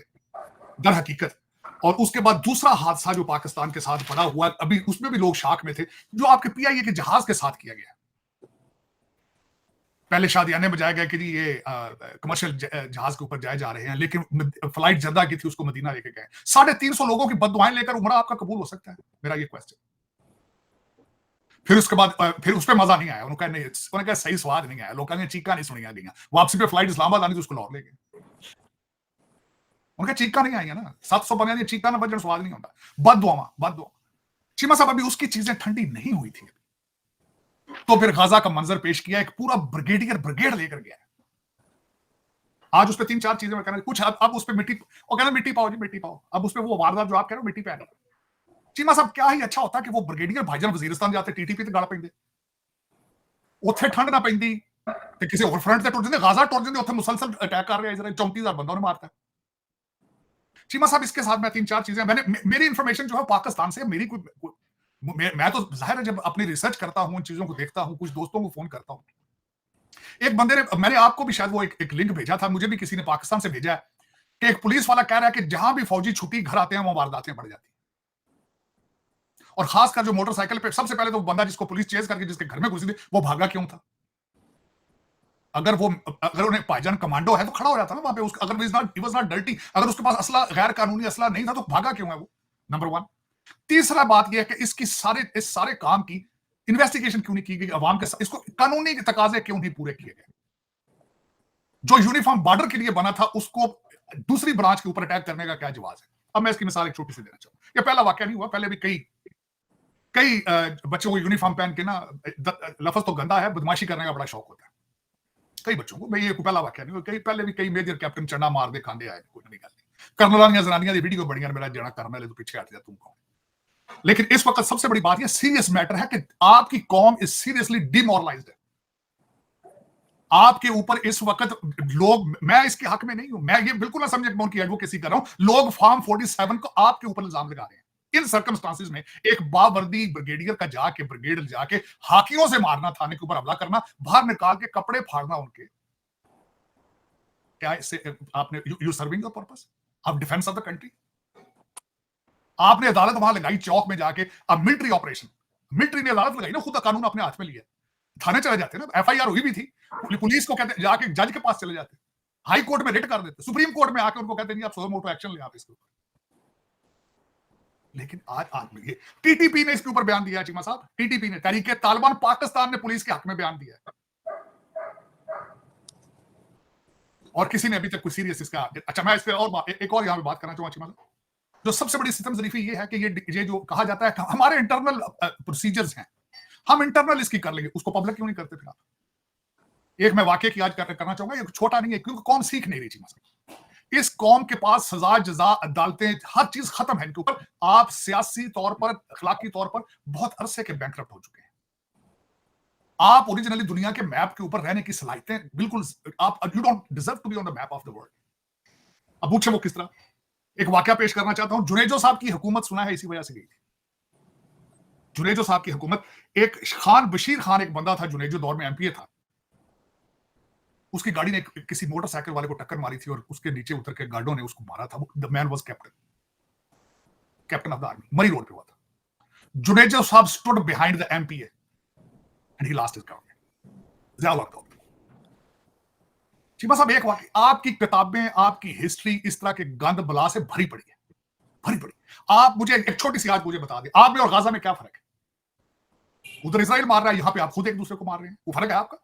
दर हकीकत। और उसके बाद दूसरा हादसा जो पाकिस्तान के साथ पड़ा हुआ, अभी उसमें भी लोग शाक में थे, जो आपके पीआईए के जहाज के साथ किया गया। पहले शादियाने बजाया गया कि ये कमर्शियल जहाज के ऊपर जाए जा रहे हैं, लेकिन फ्लाइट जद्दा की थी, उसको मदीना लेके गए। 350 लोगों की बददुआएं लेकर उमरा आपका कबूल हो सकता है? मेरा ये क्वेश्चन। फिर उसके बाद फिर उस पर मजा नहीं आया, उन्होंने कहा सही स्वाद नहीं आया, लोगों ने चीखा नहीं सुनिया गई, वापसी पे फ्लाइट इस्लामाबाद आनी तो उसको लाहौर ले गए। उनका चीखा नहीं आई है ना, 700 बने चीखा ना बजन स्वाद नहीं होता। बददुआ चीमा साहब, अभी उसकी चीजें ठंडी नहीं हुई थी, तो फिर गाजा का मंजर पेश किया, एक पूरा ब्रिगेड लेकर गया। आज उस पर 3-4 चीजें मैं कहना कुछ, अब उस पर मिट्टी, और कहना मिट्टी पाओ जी मिट्टी पाओ। अब उस पर वो वारदात जो आप कह रहे हो मिट्टी पे आ रही। चीमा साहब, क्या ही अच्छा होता कि वो ब्रिगेडियर भाईजान वजीरिस्तान जाते, टीटीपी ते गल पैंदे, उत्थे ठंड ना पैंदी ते किसी होर फ्रंट ते टुर जांदे, गाजा टुर जांदे, उत्थे मुसलसल अटैक कर रहे हैं इजराइल, 34,000 बंदा उन्हें मारता है। चीमा साहब, इसके साथ मैं 3-4 चीजें, मेरी इंफॉर्मेशन जो है पाकिस्तान से, मेरी मैं तो जाहिर है जब अपनी रिसर्च करता हूं, उन चीजों को देखता हूं, कुछ दोस्तों को फोन करता हूं। एक बंदे ने, मैंने आपको भी शायद वो एक लिंक भेजा था, मुझे भी किसी ने पाकिस्तान से भेजा है कि एक पुलिस वाला कह रहा है कि जहां भी फौजी छुट्टी घर आते हैं वहां वारदातें बढ़ जाती हैं। और खासकर जो मोटरसाइकिल पे, सबसे पहले तो बंदा जिसको पुलिस चेज करके जिसके घर में घुसी थी, वो भागा क्यों था? अगर उन्हें भाईजान कमांडो है तो खड़ा हो जाता ना वहां पे। अगर ही वाज नॉट डर्टी, अगर उसके पास असला, गैर कानूनी असला नहीं था तो भागा क्यों है वो? नंबर 1। तीसरा बात यह है कि इस सारे काम की इन्वेस्टिगेशन क्यों नहीं की गई अवाम के साथ? इसको कानूनी तकाजे क्यों नहीं पूरे किए गए? जो यूनिफॉर्म बॉर्डर के लिए बना था, उसको दूसरी ब्रांच के ऊपर अटैक करने का क्या जवाब है? अब मैं इसकी मिसाल एक छोटी सी देना चाहूँ। यह पहला वाकया नहीं हुआ, पहले भी कई बच्चों को यूनिफॉर्म पहन के ना, लफ्ज तो गंदा है, बदमाशी करने का बड़ा शौक होता है कई बच्चों को। ये पहला वाकया नहीं हुआ, पहले भी कई मेजर कैप्टन चंडा मार दे खांदे आए, कोई नहीं गल नहीं। कर्नलानियां जनानियां दी वीडियो बड़ियां, मेरा जना कर्नल है तो पीछे हट जा तुम कौन। लेकिन इस वक्त सबसे बड़ी बात यह सीरियस मैटर है कि आपकी कौम इज सीरियसली डिमोरलाइज्ड है। आपके ऊपर इस वक्त लोग, मैं इसके हक में नहीं हूं, मैं ये बिल्कुल ना समझे मैं उनकी एडवोकेसी कर रहा हूं, लोग फॉर्म 47 को आपके ऊपर इल्जाम लगा रहे हैं। इन सर्कमस्टांसिस में एक बावर्दी ब्रिगेडियर का जाके ब्रिगेड जाके हाकियों से मारना, थाने के ऊपर हमला करना, बाहर निकाल के कपड़े फाड़ना उनके, क्या इससे आपने you serving the purpose of defence of the country? आपने अदालत वहां लगाई चौक में जाके, अब मिलिट्री ऑपरेशन, मिलिट्री ने अदालत लगाई ना, खुद का कानून अपने हाथ में लिया, थाने चले जाते ना, एफआईआर हुई भी थी, पुलिस को कहते जाके जज के पास चले जाते, हाई कोर्ट में रिट कर देते, सुप्रीम कोर्ट में आके उनको कहते नहीं आप सो मोटो एक्शन ले आप इसके ऊपर। लेकिन आज ये टीटीपी ने इसके ऊपर बयान दिया चीमा साहब, टीटीपी ने, तहरीके तालिबान पाकिस्तान ने पुलिस के हक में बयान दिया और किसी ने अभी तक कोई सीरियस इसका। अच्छा, मैं इस पे और एक और यहां पे बात करना चाहूंगा चीमा साहब, जो सबसे बड़ी सिस्टम जरीफी ये है कि ये जो कहा जाता है कि हमारे इंटरनल प्रोसीजर्स हैं, हम इंटरनल इसकी कर लेंगे, उसको पब्लिक क्यों नहीं करते फिर आप? एक मैं वाकये की आज करना चाहूंगा, ये छोटा नहीं है क्योंकि कौम सीख नहीं रही चीमा साहब। इस कौम के पास सजा, जजा, अदालतें, हर चीज खत्म है इनके ऊपर। आप सियासी तौर पर, अखलाकी तौर पर बहुत अरसे के बैंकरप्ट हो चुके हैं। आप ओरिजिनली दुनिया के मैप के ऊपर रहने की सलाहियतें बिल्कुल, आप you don't deserve to be on the map of the world. अब पूछे वो किस तरह, एक वाकया पेश करना चाहता हूं। जुनेजो साहब की हुकूमत सुना है इसी वजह से गई थी। जुनेजो साहब की हुकूमत, एक खान, बशीर खान एक बंदा था, जुनेजो दौर में एमपीए था, उसकी गाड़ी ने किसी मोटरसाइकिल वाले को टक्कर मारी थी और उसके नीचे उतर के गार्डों ने उसको मारा था। The man was captain of the army, Murree road पे हुआ था। जुनेजो साहब stood behind the MPA and he lost his government. Zia ul Haq. Cheema साहब, एक वाकई, आपकी किताबें, आपकी हिस्ट्री इस तरह के गंद बला से भरी पड़ी है, भरी पड़ी। आप मुझे एक छोटी सी बात मुझे बता दें, आप में और गाजा में क्या फर्क है? उधर इसराइल मार रहा है, यहां पे आप खुद एक दूसरे को मार रहे हैं, वो फर्क है आपका?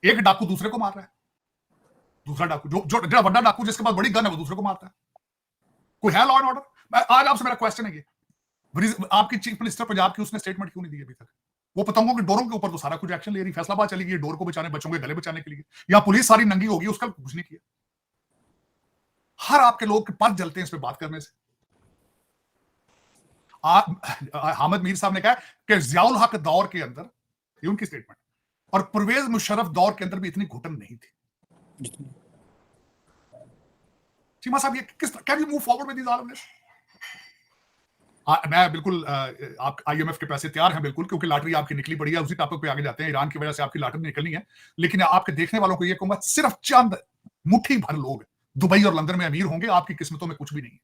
एक डाकू दूसरे को मार रहा है, दूसरा डाकू जो बड़ा डाकू जिसके पास बड़ी गन है वो दूसरे को मारता है। कोई है लॉ एंड ऑर्डर? आज आपसे मेरा क्वेश्चन है, आपकी चीफ मिनिस्टर पंजाब की, उसने स्टेटमेंट क्यों नहीं दी अभी तक? वो पतंगों के डोरों के ऊपर तो सारा कुछ एक्शन ले रही, फैसलाबाद चली गई डोर को बचाने, बच्चों के गले बचाने के लिए, या पुलिस सारी नंगी होगी, उसका कुछ नहीं किया। हर आपके लोग के पर जलते हैं इस पे बात करने से। हामिद मीर साहब ने कहा कि ज़ियाउल हक दौर के अंदर, ये उनकी स्टेटमेंट, और परवेज मुशर्रफ दौर के अंदर भी इतनी घुटन नहीं थी। चीमा साहब, ये किस तरह, can you move forward with this all of this? मैं बिल्कुल, आप आईएमएफ के पैसे तैयार हैं बिल्कुल, क्योंकि लॉटरी आपकी निकली पड़ी है, उसी टॉपिक पे आगे जाते हैं। ईरान की वजह से आपकी लॉटरी निकलनी है, लेकिन आपके देखने वालों को ये कहूंगा, सिर्फ चंद मुट्ठी भर लोग दुबई और लंदन में अमीर होंगे, आपकी किस्मतों में कुछ भी नहीं है।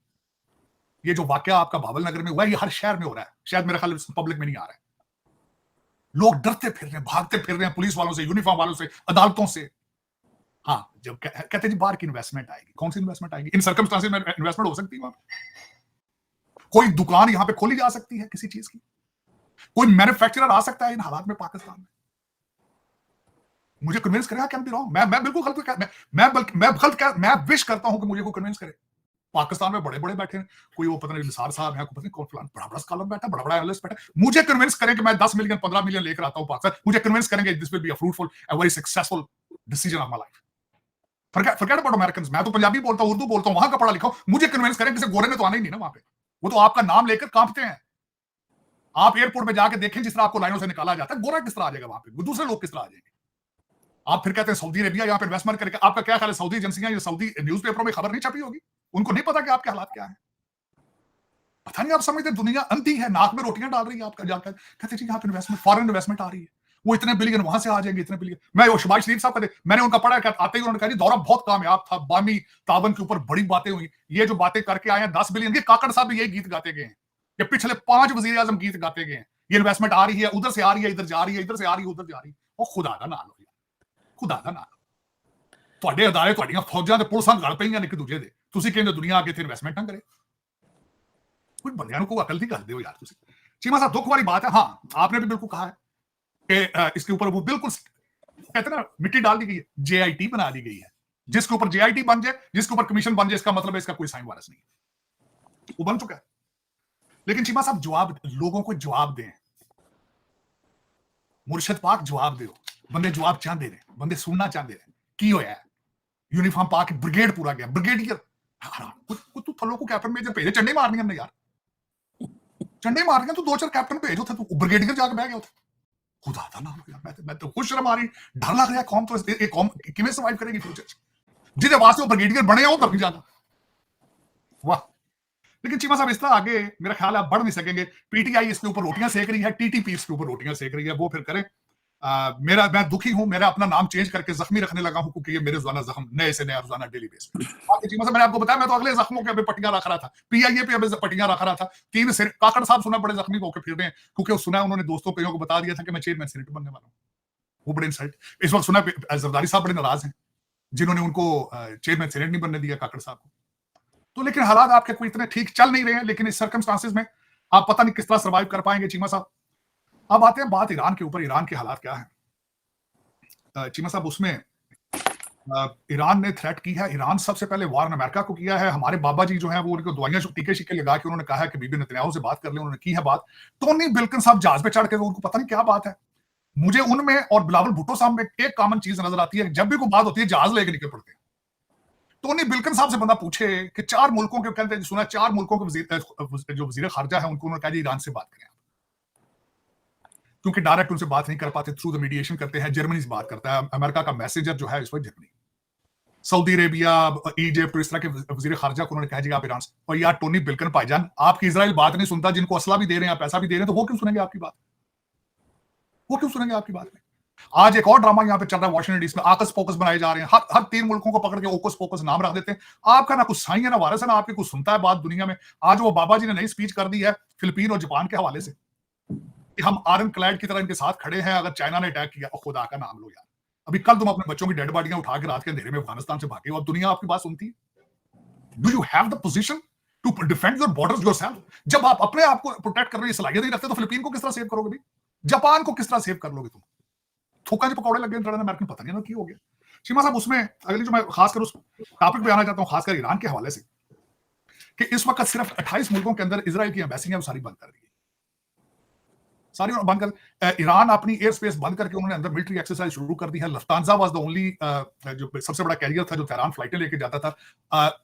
ये जो वाकया आपका बाबल नगर में हुआ है, ये हर शहर में हो रहा है, शायद मेरा ख्याल पब्लिक में नहीं आ रहा है। लोग डरते फिर रहे हैं, भागते फिर रहे हैं पुलिस वालों से, यूनिफॉर्म वालों से, अदालतों से। हाँ, जब कहते हैं जी बाहर की इन्वेस्टमेंट आएगी, कौन सी इन्वेस्टमेंट आएगी? इन सर्कमस्टांसेस में इन्वेस्टमेंट हो सकती है? कोई दुकान यहां पे खोली जा सकती है किसी चीज की? कोई मैन्युफैक्चरर आ सकता है इन हालात में पाकिस्तान में? मुझे कन्विंस करेगा, कैन बी रॉन्ग, मैं बिल्कुल गलत, मैं विश करता हूं कि मुझे कोई कन्विंस करे। पाकिस्तान में बड़े बड़े बैठे हैं, कोई वो पता नहीं निसार साहब है, पता नहीं कौन फलान, बड़ा बड़ा स्कॉलर बैठा, बड़ा बड़ा एनालिस्ट बैठा, मुझे कन्विंस करें कि मैं 10 मिलियन 15 मिलियन लेकर आता हूं पाकिस्तान, मुझे कन्विंस करेंगे this will be a fruitful and very successful decision of my life. Forget about Americans, मैं तो पंजाबी बोलता हूं, उर्दू बोलता हूं, वहां का पढ़ा लिखा हूं, मुझे कन्विंस करें, किसी गोरे ने तो आना ही नहीं ना वहां पे, वो तो आपका नाम लेकर कांपते हैं। आप एयरपोर्ट में जाके देखें, जिस तरह आपको लाइनों से निकाला जाता है, गोरा किस तरह आ जाएगा वहां पे, दूसरे लोग किस तरह आ जाएंगे? आप फिर कहते हैं सऊदी अरेबिया यहाँ पे इन्वेस्टमेंट करके, आपका क्या ख्याल है सऊदी एजेंसियां या सऊदी न्यूज़पेपरों में खबर नहीं छपी होगी? उनको नहीं पता कि आपके हालात क्या है? पता नहीं, आप समझते दुनिया अंधी है, नाक में रोटियां डाल रही है आपका, जाकर कहते हैं यहाँ पे इन्वेस्टमेंट, फॉरेन इन्वेस्टमेंट आ रही है, वो इतने बिलियन वहां से आ जाएंगे, इतने बिलियन। मैं वो शहबाज शरीफ साहब कहते, मैंने उनका पढ़ा, आते ही उन्होंने कहा दौरा बहुत कामयाब था, बामी तावन के ऊपर बड़ी बातें हुई, ये जो बातें करके आए हैं 10 बिलियन, ये काकड़ साहब भी यही गीत गाते गए हैं, ये पिछले 5 वजीर आजम गीत गाते गए हैं, ये इन्वेस्टमेंट आ रही है, उधर से आ रही है, इधर जा रही है, इधर से आ रही है, उधर जा रही है। वो खुदा दा नाल हो यार, खुदा दा नाल, ਤੁਹਾਡੇ ਅਦਾਰੇ ਤੁਹਾਡੀਆਂ ਫੌਜਾਂ ਤੇ ਪੁਲਿਸਾਂ ਗਲ ਪਈਆਂ ਨੇ ਇੱਕ ਦੂਜੇ ਦੇ, ਤੁਸੀਂ ਕਹਿੰਦੇ ਦੁਨੀਆ ਅੱਗੇ ਤੇ ਇਨਵੈਸਟਮੈਂਟ ਨਾ ਕਰੇ। ਕੋਈ ਬੰਦਿਆਂ ਨੂੰ ਕੋਈ ਅਕਲ नहीं ਕਰਦੇ हो यार ਤੁਸੀਂ। चीमा साहब, दुख वाली बात है, हाँ आपने भी बिल्कुल कहा है कि इसके ऊपर वो बिल्कुल कहते ना मिट्टी डाल दी गई है, जेआईटी बना दी गई है, जिसके ऊपर जेआईटी बन जाए, जिसके ऊपर कमीशन बन जाए, इसका मतलब है इसका कोई साइन वारस नहीं है, वो बन चुका है। लेकिन चीमा साहब, जवाब, लोगों को जवाब दें, मुर्शद पाक जवाब दो, बंदे जवाब चाहते हैं, बंदे सुनना चाहते हैं की होया है। यूनिफॉर्म पा के ब्रिगेड पूरा गया, ब्रिगेडियर तू थल्लों को कैप्टन मेजर भेजे, चंडे मारनी हमने यार, चंडे मारने तू 2-4 कैप्टन भेज उथे, तू ब्रिगेडियर जाके बह गया उथे। खुदा दा नाम यार, मैं तो खुश शर्म आ रही, डर लग रहा है कौम तो ये कौम किवें सर्वाइव करेगी फ्यूचर च, जिहदे वास्ते वो ब्रिगेडियर बने हो तब नहीं जाता। वाह। लेकिन चीमा साहब, इस तरह आगे मेरा ख्याल है आप बढ़ नहीं सकेंगे। पीटीआई इसके ऊपर रोटियां सेक रही है, टीटीपी इसके ऊपर रोटियां सेक रही है, वो फिर करें। मैं दुखी हूं, मेरा अपना नाम चेंज करके जख्मी रखने लगा हूं, क्योंकि ये मेरे रोजाना जख्म नए से नया रोजाना डेली बेस पे। बाकी चीज़ों से मैंने आपको बताया, मैं तो अगले जख्मों के अभी पट्टियां रख रहा था, PIA पे अभी पट्टियां रख रहा था। काकड़ साहब सुना बड़े जख्मी होकर फिर रहे हैं, क्योंकि सुना उन्होंने दोस्तों कईयों को बता दिया था कि मैं चेयरमैन सीनेट बनने वाला हूँ। वो बड़े इंसल्ट। इस वक्त सुना जरदारी साहब बड़े नाराज हैं, जिन्होंने उनको चेयरमैन सीनेट नहीं बनने दिया काकड़ साहब को। तो लेकिन हालात आपके कोई इतने ठीक चल नहीं रहे हैं, लेकिन इस सर्कमस्टांसेस में आप पता नहीं किस तरह सर्वाइव कर पाएंगे चीमा साहब। अब आते हैं बात ईरान के ऊपर, ईरान के हालात क्या है चीमा साहब। उसमें ईरान ने थ्रेट की है, ईरान सबसे पहले वार अमेरिका को किया है। हमारे बाबा जी जो है वो उनको दवाइयां टीके शिके लगा के उन्होंने कहा है कि बीबी नेतन्याहू से बात कर ले, उन्होंने की है बात। टोनी बिल्किन साहब जहाज पे चढ़ के, उनको पता नहीं क्या बात है। मुझे उनमें और बिलावल भुट्टो साहब में एक कॉमन चीज नजर आती है, जब भी कोई बात होती है जहाज लेके निकल पड़ते हैं। टोनी बिल्किन साहब से बंदा पूछे कि 4 मुल्कों के, कहते हैं सुना 4 मुल्कों के जो वजीर खारजा है उनको उन्होंने कहा ईरान से बात करें, क्योंकि डायरेक्ट उनसे बात नहीं कर पाते, थ्रू द मीडिएशन करते हैं। जर्मनी से बात करता है, अमेरिका का मैसेंजर जो है इस वक्त जर्मनी। सऊदी अरेबिया, इजिप्ट, इस तरह के वजीर खारजा को उन्होंने कहा जी आप ईरान से। और यार टोनी बिल्किन भाईजान, आपकी इजराइल बात नहीं सुनता, जिनको असला भी दे रहे हैं, पैसा भी दे रहे हैं, तो वो क्यों सुनेंगे आपकी बात? वो क्यों सुनेंगे आपकी बात में? आज एक और ड्रामा यहाँ पे चल रहा है वाशिंगटन डीसी में, आकस पोकस बनाए जा रहे हैं। हर 3 मुल्कों को पकड़ के ओकस पोकस नाम रख देते हैं। आपका ना कुछ साई है ना वारस है, ना आपके कुछ सुनता है बात दुनिया में। आज वो बाबा जी ने नई स्पीच कर दी है फिलीपीन और जापान के हवाले से कि हम आयरन क्लैड की तरह इनके साथ खड़े हैं अगर चाइना ने अटैक किया। और खुदा का नाम लो यार, अभी कल तुम अपने बच्चों की डेड बॉडियां उठा के रात के अंधेरे में अफगानिस्तान से भागे हो, अब दुनिया आपकी बात सुनती है? Do you have the position to defend your borders yourself? जब आप अपने आप को प्रोटेक्ट करने की सलाहियत नहीं रखते तो फिलीपीन को किस तरह सेव करोगे? जापान को किस तरह सेव कर लोगे तुम? थोका जी पकौड़े लग गए अमेरिकन, पता नहीं ना क्या हो गया। सीमा साहब, उसमें अगली जो मैं खासकर उस टॉपिक पे आना चाहता हूं, खासकर ईरान के हवाले से, कि इस वक्त सिर्फ 28 मुल्कों के अंदर इजराइल की एम्बेसी है वो सारी बंद कर दी, सारी बंद कर। ईरान अपनी एयर स्पेस बंद करके उन्होंने अंदर मिलिट्री एक्सरसाइज शुरू कर दी है। लफ्तांजा वाज द ओनली जो सबसे बड़ा कैरियर था जो तेहरान फ्लाइटें लेके जाता था,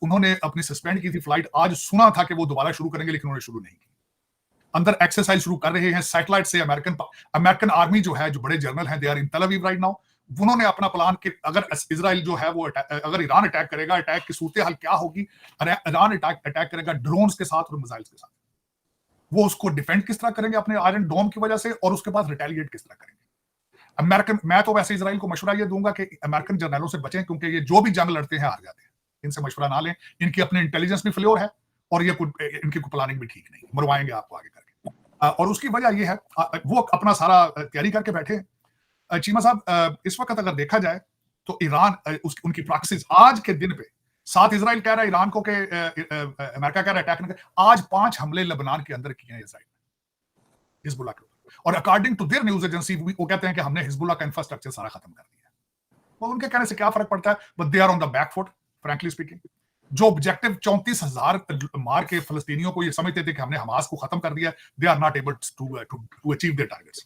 उन्होंने अपनी सस्पेंड की थी फ्लाइट। आज सुना था कि वो दोबारा शुरू करेंगे, लेकिन उन्होंने शुरू नहीं की। अंदर एक्सरसाइज शुरू कर रहे हैं सैटेलाइट से। अमेरिकन आर्मी जो है, जो बड़े जनरल हैं, they are in Tel Aviv right now. उन्होंने अपना प्लान कि अगर इजराइल जो है वो अगर ईरान अटैक करेगा, अटैक की सूरत हाल क्या होगी, ईरान अटैक करेगा ड्रोन्स के साथ और मिसाइल्स के साथ, वो उसको डिफेंड किस तरह करेंगे अपने आयरन डोम की वजह से, और उसके बाद रिटेलिएट किस तरह करेंगे। मैं तो वैसे इजराइल को मशवरा ये दूंगा कि अमेरिकन जर्नलों से बचें, क्योंकि ये जो भी जंग लड़ते हैं हार जाते हैं। इनसे मशवरा ना लें, इनकी अपनी इंटेलिजेंस भी फ्लोर है और ये इनकी प्लानिंग भी ठीक नहीं, मरवाएंगे आपको आगे करके। और उसकी वजह ये है वो अपना सारा तैयारी करके बैठे हैं। चीमा साहब, इस वक्त अगर देखा जाए तो ईरान उनकी प्रैक्टिस आज के दिन पे, 7 इजराइल कह रहा है ईरान को कि अमेरिका कह रहा है अटैक नहीं, आज 5 हमले लेबनान के अंदर किए हैं इजराइल ने हिजबुल्लाह के ऊपर। और according to their news agency वो कहते हैं कि हमने हिजबुल्लाह का इंफ्रास्ट्रक्चर सारा खत्म कर दिया। तो उनके कहने से क्या फर्क पड़ता है? But they are on the back foot frankly speaking. जो ऑब्जेक्टिव 34,000 मार के फलस्तीनियों को ये समझते थे कि हमने हमास को खत्म कर दिया, they are not able to achieve their targets.